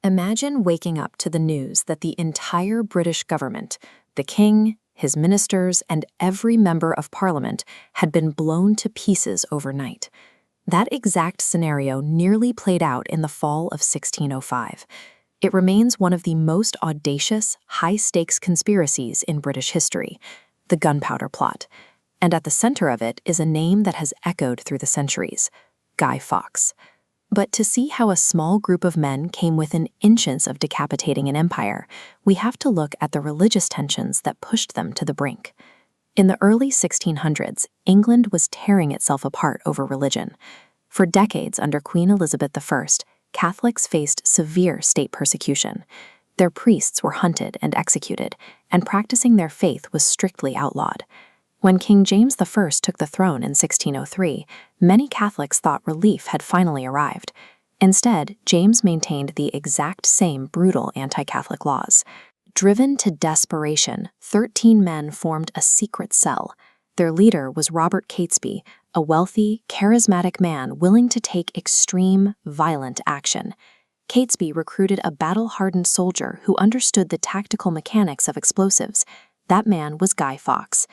Imagine waking up to the news that the entire British government, the king, his ministers, and every member of parliament had been blown to pieces overnight. That exact scenario nearly played out in the fall of 1605. It remains one of the most audacious, high-stakes conspiracies in British history, the Gunpowder Plot. And at the center of it is a name that has echoed through the centuries, Guy Fawkes. But to see how a small group of men came within inches of decapitating an empire, we have to look at the religious tensions that pushed them to the brink. In the early 1600s, England was tearing itself apart over religion. For decades under Queen Elizabeth I, Catholics faced severe state persecution. Their priests were hunted and executed, and practicing their faith was strictly outlawed. When King James I took the throne in 1603, many Catholics thought relief had finally arrived. Instead, James maintained the exact same brutal anti-Catholic laws. Driven to desperation, 13 men formed a secret cell. Their leader was Robert Catesby, a wealthy, charismatic man willing to take extreme, violent action. Catesby recruited a battle-hardened soldier who understood the tactical mechanics of explosives. That man was Guy Fawkes.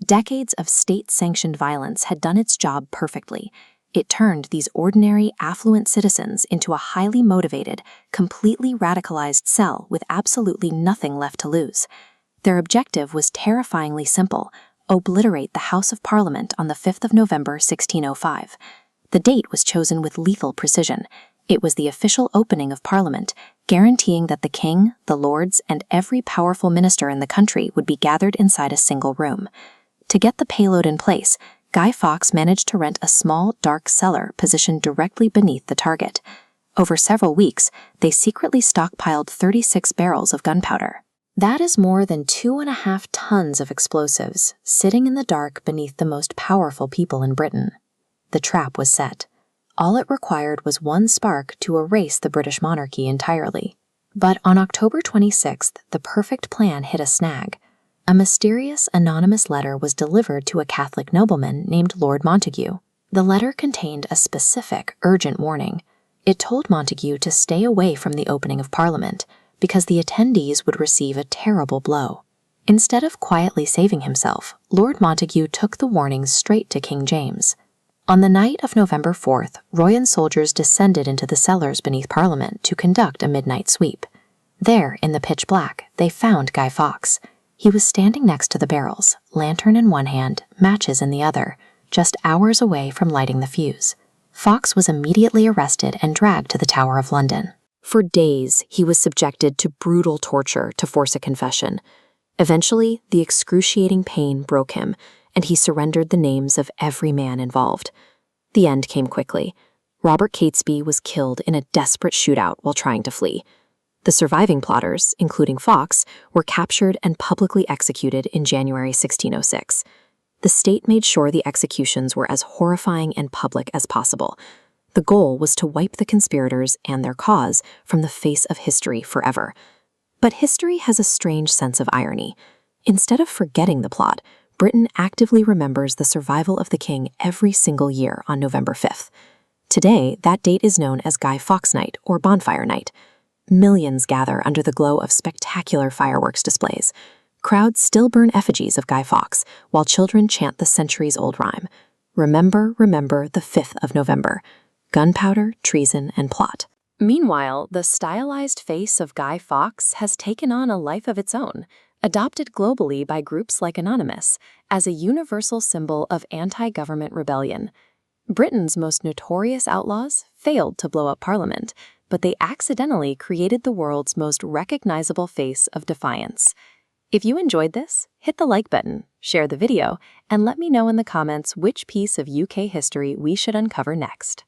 Decades of state-sanctioned violence had done its job perfectly. It turned these ordinary, affluent citizens into a highly motivated, completely radicalized cell with absolutely nothing left to lose. Their objective was terrifyingly simple: obliterate the House of Parliament on the 5th of November, 1605. The date was chosen with lethal precision. It was the official opening of Parliament, guaranteeing that the king, the lords, and every powerful minister in the country would be gathered inside a single room. To get the payload in place, Guy Fawkes managed to rent a small, dark cellar positioned directly beneath the target. Over several weeks, they secretly stockpiled 36 barrels of gunpowder. That is more than 2.5 tons of explosives, sitting in the dark beneath the most powerful people in Britain. The trap was set. All it required was one spark to erase the British monarchy entirely. But on October 26th, the perfect plan hit a snag. A mysterious, anonymous letter was delivered to a Catholic nobleman named Lord Montague. The letter contained a specific, urgent warning. It told Montague to stay away from the opening of Parliament, because the attendees would receive a terrible blow. Instead of quietly saving himself, Lord Montague took the warnings straight to King James. On the night of November 4th, Royal soldiers descended into the cellars beneath Parliament to conduct a midnight sweep. There, in the pitch black, they found Guy Fawkes. He was standing next to the barrels, lantern in one hand, matches in the other, just hours away from lighting the fuse. Fawkes was immediately arrested and dragged to the Tower of London. For days, he was subjected to brutal torture to force a confession. Eventually, the excruciating pain broke him, and he surrendered the names of every man involved. The end came quickly. Robert Catesby was killed in a desperate shootout while trying to flee. The surviving plotters, including Fawkes, were captured and publicly executed in January 1606. The state made sure the executions were as horrifying and public as possible. The goal was to wipe the conspirators and their cause from the face of history forever. But history has a strange sense of irony. Instead of forgetting the plot, Britain actively remembers the survival of the king every single year on November 5th. Today, that date is known as Guy Fawkes Night or Bonfire Night. Millions gather under the glow of spectacular fireworks displays. Crowds still burn effigies of Guy Fawkes, while children chant the centuries-old rhyme, "Remember, remember the 5th of November. Gunpowder, treason, and plot." Meanwhile, the stylized face of Guy Fawkes has taken on a life of its own, adopted globally by groups like Anonymous, as a universal symbol of anti-government rebellion. Britain's most notorious outlaws failed to blow up Parliament, but they accidentally created the world's most recognizable face of defiance. If you enjoyed this, hit the like button, share the video, and let me know in the comments which piece of UK history we should uncover next.